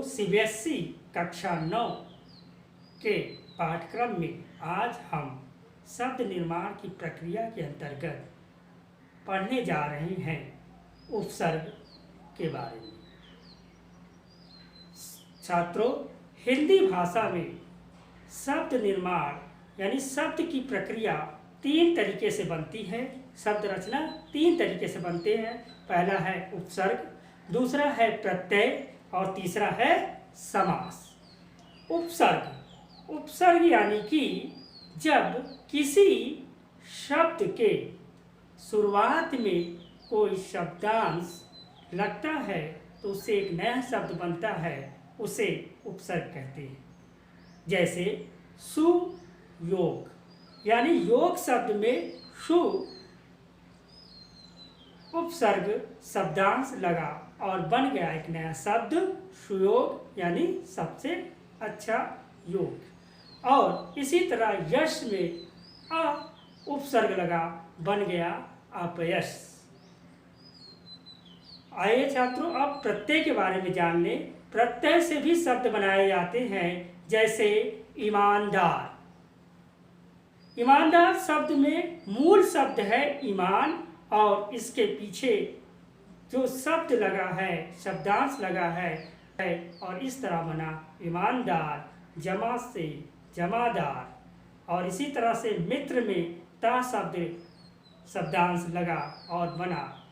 CBSE कक्षा 9 के पाठ्यक्रम में आज हम शब्द निर्माण की प्रक्रिया के अंतर्गत पढ़ने जा रहे हैं उपसर्ग के बारे में। छात्रों, हिंदी भाषा में शब्द निर्माण यानी शब्द की प्रक्रिया 3 तरीके से बनती है। शब्द रचना 3 तरीके से बनते हैं। पहला है उपसर्ग, दूसरा है प्रत्यय और तीसरा है समास। उपसर्ग यानी कि जब किसी शब्द के शुरुआत में कोई शब्दांश लगता है तो उससे एक नया शब्द बनता है, उसे उपसर्ग कहते हैं। जैसे सुयोग यानी योग शब्द में सु उपसर्ग शब्दांश लगा और बन गया एक नया शब्द सुयोग यानी सबसे अच्छा योग। और इसी तरह यश में अ उपसर्ग लगा, बन गया अपयश। आइए छात्रों, अब प्रत्यय के बारे में जान लें। प्रत्यय से भी शब्द बनाए जाते हैं, जैसे ईमानदार। ईमानदार शब्द में मूल शब्द है ईमान और इसके पीछे जो शब्द लगा है, शब्दांश लगा है और इस तरह बना ईमानदार, जमा से जमादार। और इसी तरह से मित्र में ता शब्दांश लगा और बना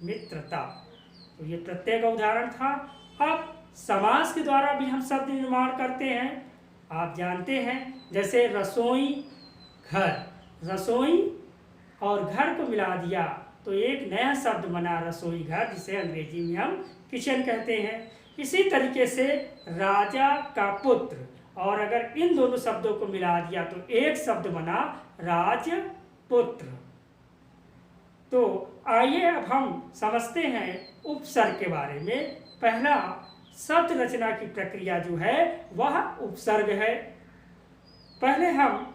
मित्रता। तो ये प्रत्यय का उदाहरण था। अब समास के द्वारा भी हम शब्द निर्माण करते हैं। आप जानते हैं, जैसे रसोई घर, रसोई और घर को मिला दिया तो एक नया शब्द बना रसोई घर, जिसे अंग्रेजी में हम किचन कहते हैं। इसी तरीके से राजा का पुत्र, और अगर इन दोनों शब्दों को मिला दिया तो एक शब्द बना राजपुत्र। तो आइए अब हम समझते हैं उपसर्ग के बारे में। पहला शब्द रचना की प्रक्रिया जो है वह उपसर्ग है। पहले हम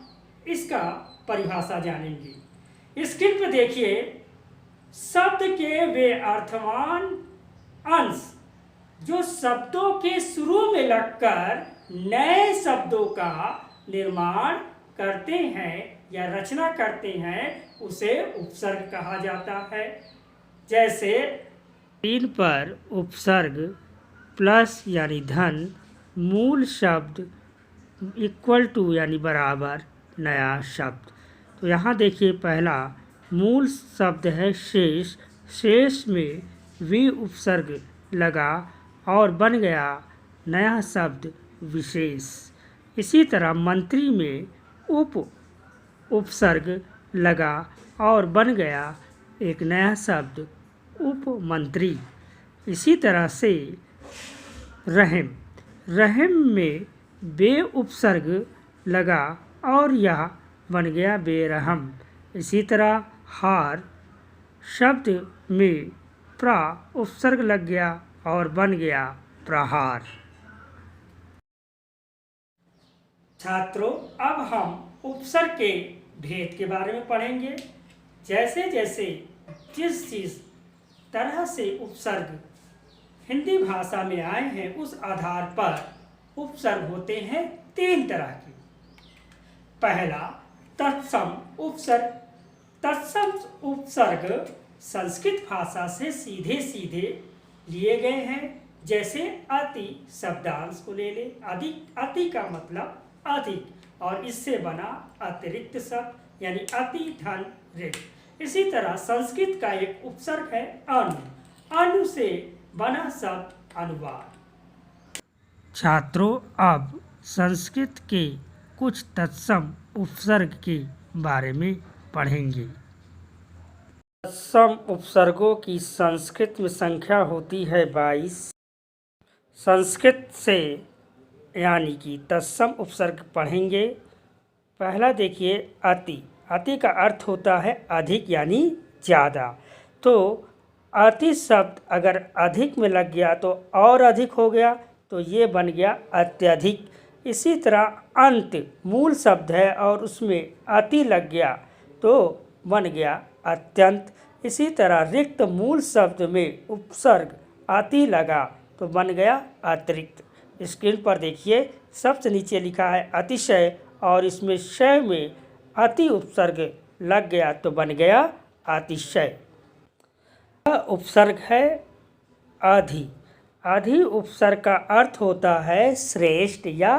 इसका परिभाषा जानेंगे। स्क्रीन पर देखिए, शब्द के वे अर्थवान अंश जो शब्दों के शुरू में लगकर नए शब्दों का निर्माण करते हैं या रचना करते हैं, उसे उपसर्ग कहा जाता है। जैसे स्क्रीन पर उपसर्ग प्लस यानी धन, मूल शब्द इक्वल टू यानी बराबर, नया शब्द। तो यहाँ देखिए, पहला मूल शब्द है शेष। शेष में वी उपसर्ग लगा और बन गया नया शब्द विशेष। इसी तरह मंत्री में उपसर्ग लगा और बन गया एक नया शब्द उपमंत्री। इसी तरह से रहम में बे उपसर्ग लगा और यह बन गया बेरहम। इसी तरह हार शब्द में प्रा उपसर्ग लग गया और बन गया प्रहार। छात्रों, अब हम उपसर्ग के भेद के बारे में पढ़ेंगे। जैसे जैसे जिस तरह से उपसर्ग हिंदी भाषा में आए हैं, उस आधार पर उपसर्ग होते हैं 3 तरह के। पहला तत्सम उपसर्ग। तत्सम उपसर्ग संस्कृत भाषा से सीधे लिए गए हैं। जैसे अति शब्दांश को ले ले, अति का मतलब अधिक, और इससे बना अतिरिक्त शब्द यानी अति धन रिक्त। इसी तरह संस्कृत का एक उपसर्ग है अनु। अनु से बना शब्द अनुवाद। छात्रों, अब संस्कृत के कुछ तत्सम उपसर्ग के बारे में पढ़ेंगे। तत्सम उपसर्गों की संस्कृत में संख्या होती है 22। संस्कृत से यानी कि तत्सम उपसर्ग पढ़ेंगे। पहला देखिए अति। अति का अर्थ होता है अधिक यानी ज़्यादा। तो अति शब्द अगर अधिक में लग गया तो और अधिक हो गया, तो ये बन गया अत्यधिक। इसी तरह अंत मूल शब्द है और उसमें अति लग गया तो बन गया अत्यंत। इसी तरह रिक्त मूल शब्द में उपसर्ग अति लगा तो बन गया अतिरिक्त। स्क्रीन पर देखिए, सबसे नीचे लिखा है अतिशय और इसमें शय में अति उपसर्ग लग गया तो बन गया अतिशय। उपसर्ग है अधि। अधि उपसर्ग का अर्थ होता है श्रेष्ठ या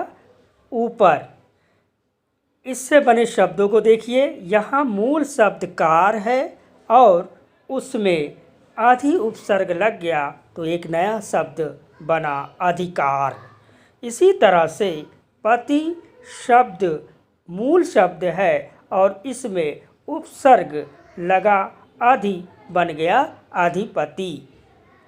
ऊपर। इससे बने शब्दों को देखिए, यहाँ मूल शब्द कार है और उसमें अधि उपसर्ग लग गया तो एक नया शब्द बना अधिकार। इसी तरह से पति शब्द मूल शब्द है और इसमें उपसर्ग लगा अधि बन गया अधिपति।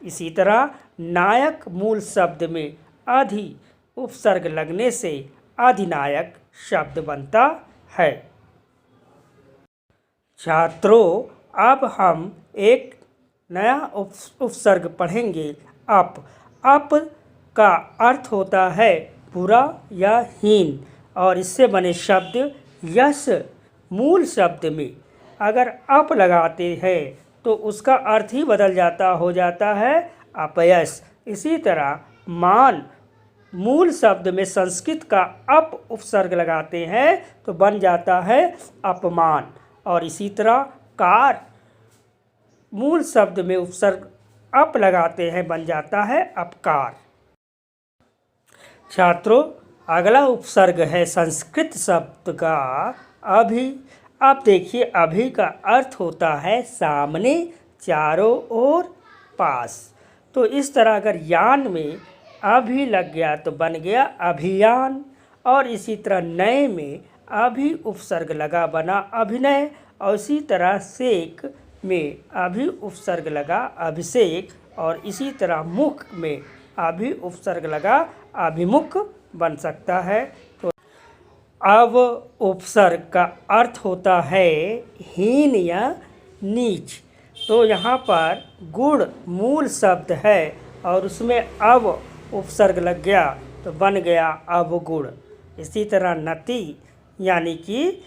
इसी तरह नायक मूल शब्द में अधि उपसर्ग लगने से अधिनायक शब्द बनता है। छात्रों, अब हम एक नया उपसर्ग पढ़ेंगे अप। अप का अर्थ होता है बुरा या हीन और इससे बने शब्द यश मूल शब्द में अगर अप लगाते हैं तो उसका अर्थ ही बदल जाता हो जाता है अपयश। इसी तरह मान मूल शब्द में संस्कृत का अप उपसर्ग लगाते हैं तो बन जाता है अपमान। और इसी तरह कार मूल शब्द में उपसर्ग अप लगाते हैं बन जाता है अपकार। छात्रों, अगला उपसर्ग है संस्कृत शब्द का अभि। अब देखिए, अभि का अर्थ होता है सामने, चारों ओर, पास। तो इस तरह अगर यान में अभि लग गया तो बन गया अभियान। और इसी तरह नए में अभि उपसर्ग लगा बना अभिनय। और इसी तरह सेक में अभि उपसर्ग लगा अभिषेक। और इसी तरह मुख में अभि उपसर्ग लगा अभिमुख बन सकता है। तो अब उपसर्ग का अर्थ होता है हीन या नीच। तो यहाँ पर गुण मूल शब्द है और उसमें अब उपसर्ग लग गया तो बन गया अवगुण। इसी तरह नति यानी कि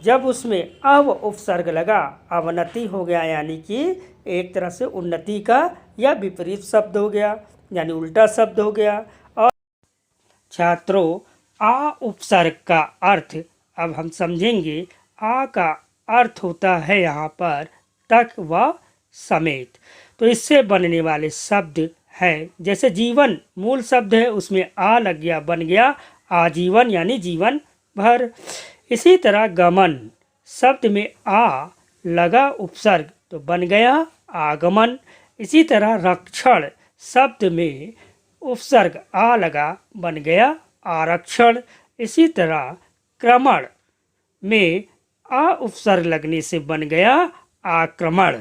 जब उसमें अब उपसर्ग लगा अवनति हो गया, यानी कि एक तरह से उन्नति का या विपरीत शब्द हो गया, यानी उल्टा शब्द हो गया। और छात्रों, आ उपसर्ग का अर्थ अब हम समझेंगे। आ का अर्थ होता है यहाँ पर तक व समेत। तो इससे बनने वाले शब्द है जैसे जीवन मूल शब्द है उसमें आ लग गया बन गया आजीवन यानी जीवन भर। इसी तरह गमन शब्द में आ लगा उपसर्ग तो बन गया आगमन। इसी तरह रक्षण शब्द में उपसर्ग आ लगा बन गया आरक्षण। इसी तरह क्रमण में आ उपसर्ग लगने से बन गया आक्रमण।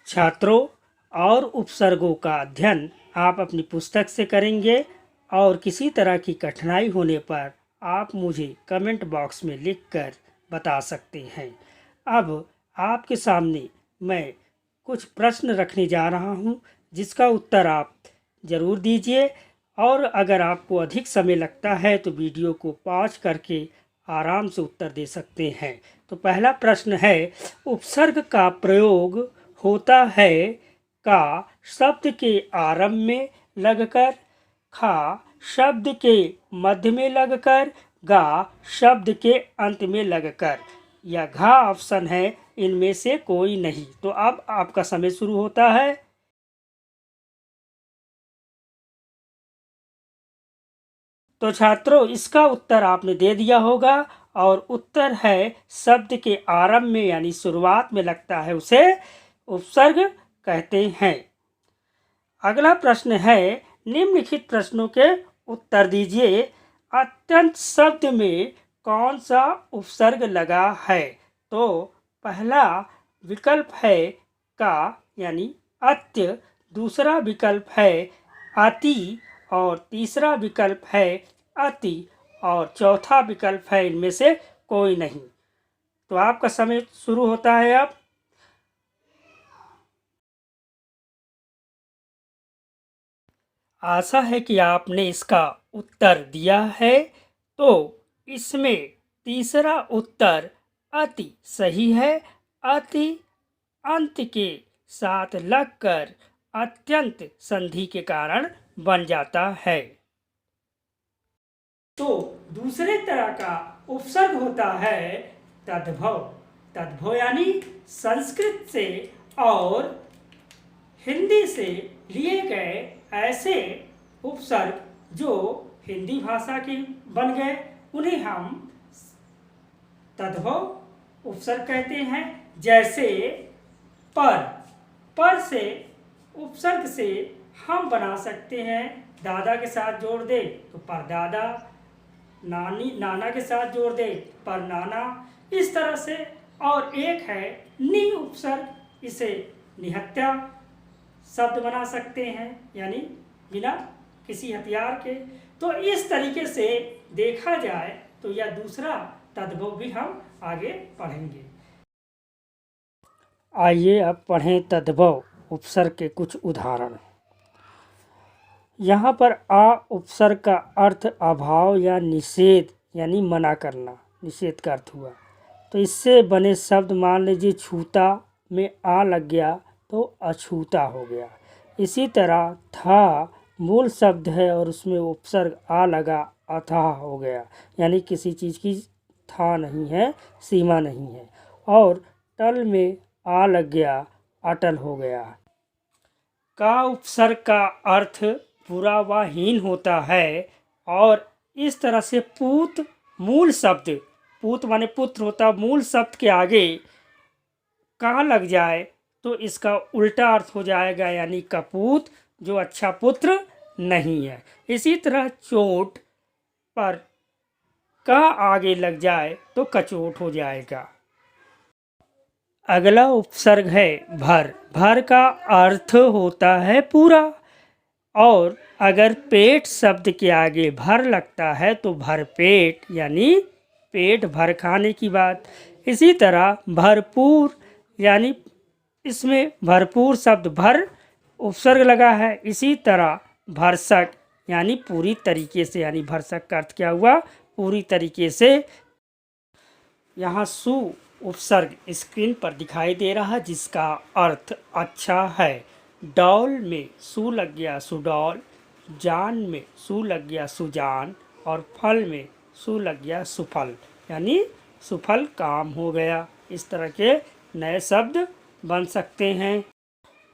छात्रों, और उपसर्गों का अध्ययन आप अपनी पुस्तक से करेंगे और किसी तरह की कठिनाई होने पर आप मुझे कमेंट बॉक्स में लिखकर बता सकते हैं। अब आपके सामने मैं कुछ प्रश्न रखने जा रहा हूं जिसका उत्तर आप ज़रूर दीजिए। और अगर आपको अधिक समय लगता है तो वीडियो को पॉज करके आराम से उत्तर दे सकते हैं। तो पहला प्रश्न है, उपसर्ग का प्रयोग होता है का शब्द के आरंभ में लगकर, खा शब्द के मध्य में लगकर, गा शब्द के अंत में लगकर, या घा ऑप्शन है इनमें से कोई नहीं। तो अब आपका समय शुरू होता है। तो छात्रों, इसका उत्तर आपने दे दिया होगा और उत्तर है शब्द के आरंभ में यानी शुरुआत में लगता है उसे उपसर्ग कहते हैं। अगला प्रश्न है, निम्नलिखित प्रश्नों के उत्तर दीजिए। अत्यंत शब्द में कौन सा उपसर्ग लगा है? तो पहला विकल्प है का यानी अत्य, दूसरा विकल्प है अति और तीसरा विकल्प है अति और चौथा विकल्प है इनमें से कोई नहीं। तो आपका समय शुरू होता है अब। आशा है कि आपने इसका उत्तर दिया है। तो इसमें तीसरा उत्तर अति सही है। अति अंत के साथ लगकर अत्यंत संधि के कारण बन जाता है। तो दूसरे तरह का उपसर्ग होता है तद्भव। तद्भव यानी संस्कृत से और हिंदी से लिए गए ऐसे उपसर्ग जो हिंदी भाषा के बन गए, उन्हें हम तद्भव उपसर्ग कहते हैं। जैसे पर से उपसर्ग से हम बना सकते हैं दादा के साथ जोड़ दे तो परदादा, नाना के साथ जोड़ दे पर नाना, इस तरह से। और एक है नि उपसर्ग, इसे निहत्या शब्द बना सकते हैं, यानी बिना किसी हथियार के। तो इस तरीके से देखा जाए तो यह दूसरा तद्भव भी हम आगे पढ़ेंगे। आइए अब पढ़ें तद्भव उपसर्ग के कुछ उदाहरण। यहाँ पर आ उपसर्ग का अर्थ अभाव या निषेध यानी मना करना, निषेध का अर्थ हुआ। तो इससे बने शब्द मान लीजिए छूता में आ लग गया तो अछूता हो गया। इसी तरह था मूल शब्द है और उसमें उपसर्ग आ लगा अथाह हो गया, यानी किसी चीज़ की था नहीं है, सीमा नहीं है। और टल में आ लग गया अटल हो गया। का उपसर्ग का अर्थ बुरा व हीन होता है और इस तरह से पूत मूल शब्द, पूत माने पुत्र होता, मूल शब्द के आगे का लग जाए तो इसका उल्टा अर्थ हो जाएगा, यानी कपूत जो अच्छा पुत्र नहीं है। इसी तरह चोट पर का आगे लग जाए तो कचोट हो जाएगा। अगला उपसर्ग है भर। भर का अर्थ होता है पूरा और अगर पेट शब्द के आगे भर लगता है तो भर पेट, यानी पेट भर खाने की बात। इसी तरह भरपूर, यानी इसमें भरपूर शब्द भर उपसर्ग लगा है। इसी तरह भरसक यानी पूरी तरीके से, यानी भरसक का अर्थ क्या हुआ, पूरी तरीके से। यहाँ सु उपसर्ग स्क्रीन पर दिखाई दे रहा है जिसका अर्थ अच्छा है। डौल में सु लग गया सुडौल, जान में सु लग गया सुजान और फल में सु लग गया सुफल, यानी सुफल काम हो गया। इस तरह के नए शब्द बन सकते हैं।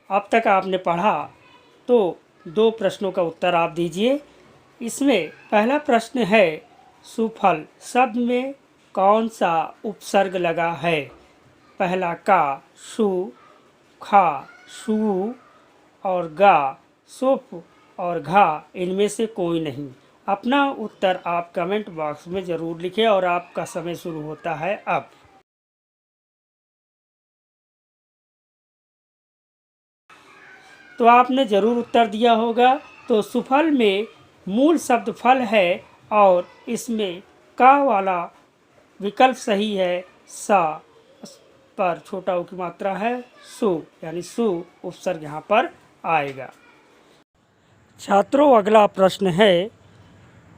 अब तक आपने पढ़ा तो दो प्रश्नों का उत्तर आप दीजिए। इसमें पहला प्रश्न है सुफल शब्द में कौन सा उपसर्ग लगा है? पहला का, सु, खा, सु और गा, सुफ और घा, इनमें से कोई नहीं। अपना उत्तर आप कमेंट बॉक्स में ज़रूर लिखें और आपका समय शुरू होता है अब। तो आपने ज़रूर उत्तर दिया होगा। तो सुफल में मूल शब्द फल है और इसमें का वाला विकल्प सही है। सा पर छोटा ऊ की मात्रा है सु, यानी सु उपसर्ग यहाँ पर आएगा। छात्रों, अगला प्रश्न है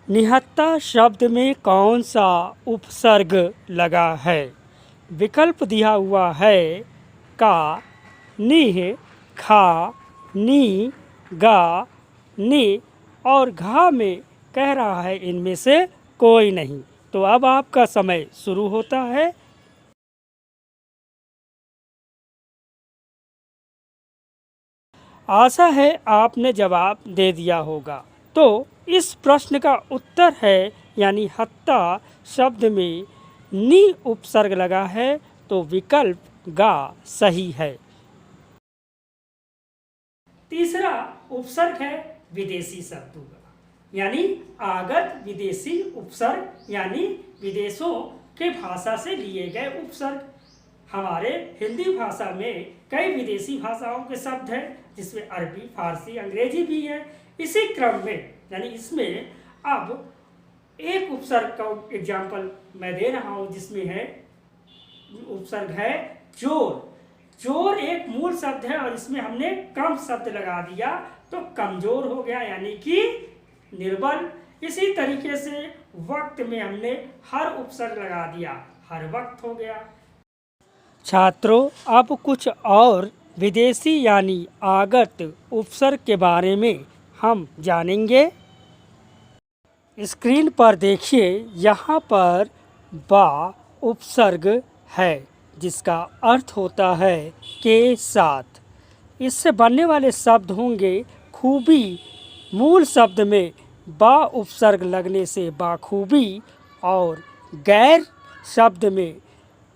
निहत्ता शब्द में कौन सा उपसर्ग लगा है? विकल्प दिया हुआ है का, निह, खा, नी, गा, नि और घा में कह रहा है इनमें से कोई नहीं। तो अब आपका समय शुरू होता है। आशा है आपने जवाब दे दिया होगा। तो इस प्रश्न का उत्तर है, यानी हत्ता शब्द में नी उपसर्ग लगा है, तो विकल्प गा सही है। तीसरा उपसर्ग है विदेशी शब्दों का, यानी आगत विदेशी उपसर्ग, यानी विदेशों के भाषा से लिए गए उपसर्ग। हमारे हिंदी भाषा में कई विदेशी भाषाओं के शब्द हैं, जिसमें अरबी, फारसी, अंग्रेजी भी है। इसी क्रम में, यानी इसमें अब एक उपसर्ग का एग्जाम्पल मैं दे रहा हूँ, जिसमें है उपसर्ग है चोर। चोर एक मूल शब्द है और इसमें हमने कम शब्द लगा दिया तो कमजोर हो गया, यानी कि निर्बल। इसी तरीके से वक्त में हमने हर उपसर्ग लगा दिया, हर वक्त हो गया। छात्रों, अब कुछ और विदेशी यानी आगत उपसर्ग के बारे में हम जानेंगे। स्क्रीन पर देखिए, यहाँ पर बा उपसर्ग है जिसका अर्थ होता है के साथ। इससे बनने वाले शब्द होंगे खूबी। मूल शब्द में बा उपसर्ग लगने से बाखूबी, और गैर शब्द में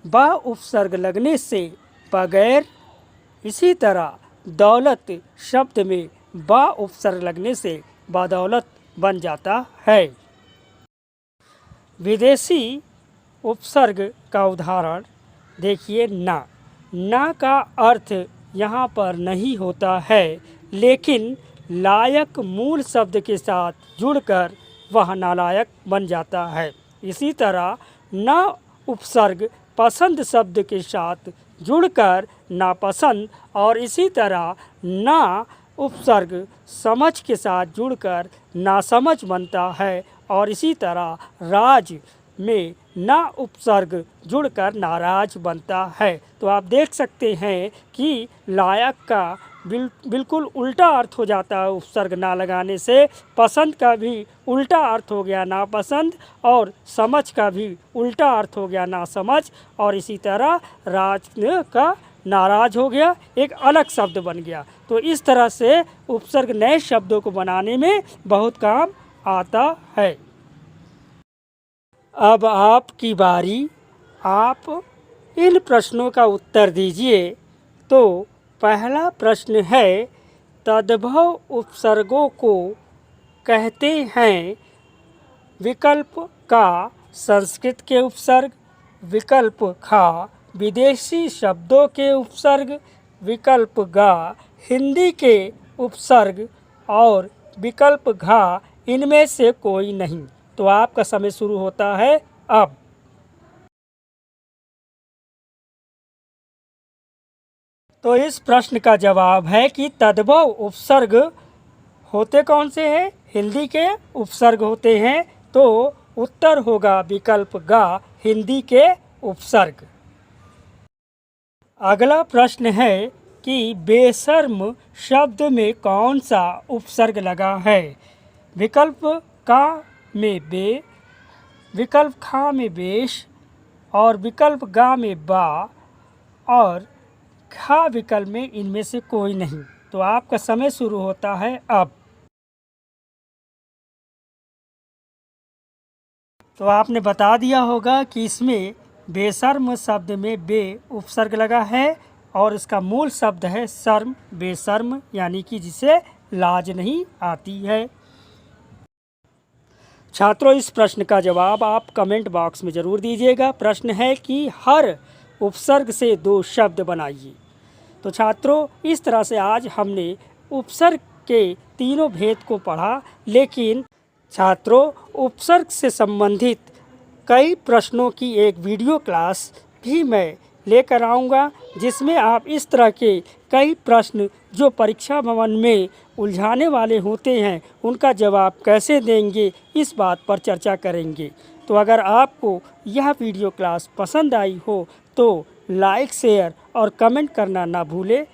बा उपसर्ग लगने से बगैर। इसी तरह दौलत शब्द में बा उपसर्ग लगने से बदौलत बन जाता है। विदेशी उपसर्ग का उदाहरण देखिए, ना। ना का अर्थ यहाँ पर नहीं होता है, लेकिन लायक मूल शब्द के साथ जुड़कर वह नालायक बन जाता है। इसी तरह ना उपसर्ग पसंद शब्द के साथ जुड़कर नापसंद, और इसी तरह ना उपसर्ग समझ के साथ जुड़कर नासमझ बनता है, और इसी तरह राज में ना उपसर्ग जुड़कर नाराज बनता है। तो आप देख सकते हैं कि लायक का बिल्कुल उल्टा अर्थ हो जाता है उपसर्ग ना लगाने से। पसंद का भी उल्टा अर्थ हो गया नापसंद, और समझ का भी उल्टा अर्थ हो गया नासमझ, और इसी तरह राज का नाराज हो गया, एक अलग शब्द बन गया। तो इस तरह से उपसर्ग नए शब्दों को बनाने में बहुत काम आता है। अब आपकी बारी, आप इन प्रश्नों का उत्तर दीजिए। तो पहला प्रश्न है, तद्भव उपसर्गों को कहते हैं। विकल्प का संस्कृत के उपसर्ग, विकल्प खा विदेशी शब्दों के उपसर्ग, विकल्प गा हिंदी के उपसर्ग, और विकल्प घा इनमें से कोई नहीं। तो आपका समय शुरू होता है अब। तो इस प्रश्न का जवाब है कि तद्भव उपसर्ग होते कौन से हैं? हिंदी के उपसर्ग होते हैं। तो उत्तर होगा विकल्प गा हिंदी के उपसर्ग। अगला प्रश्न है कि बेशर्म शब्द में कौन सा उपसर्ग लगा है? विकल्प का में बे, विकल्प खा में बेश, और विकल्प गा में बा, और खा विकल्प में इनमें से कोई नहीं। तो आपका समय शुरू होता है अब। तो आपने बता दिया होगा कि इसमें बेशर्म शब्द में बे उपसर्ग लगा है, और इसका मूल शब्द है शर्म, बेशर्म यानी कि जिसे लाज नहीं आती है। छात्रों, इस प्रश्न का जवाब आप कमेंट बॉक्स में ज़रूर दीजिएगा। प्रश्न है कि हर उपसर्ग से दो शब्द बनाइए। तो छात्रों, इस तरह से आज हमने उपसर्ग के तीनों भेद को पढ़ा। लेकिन छात्रों, उपसर्ग से संबंधित कई प्रश्नों की एक वीडियो क्लास भी मैं लेकर आऊँगा, जिसमें आप इस तरह के कई प्रश्न जो परीक्षा भवन में उलझाने वाले होते हैं उनका जवाब कैसे देंगे, इस बात पर चर्चा करेंगे। तो अगर आपको यह वीडियो क्लास पसंद आई हो तो लाइक, शेयर और कमेंट करना ना भूलें।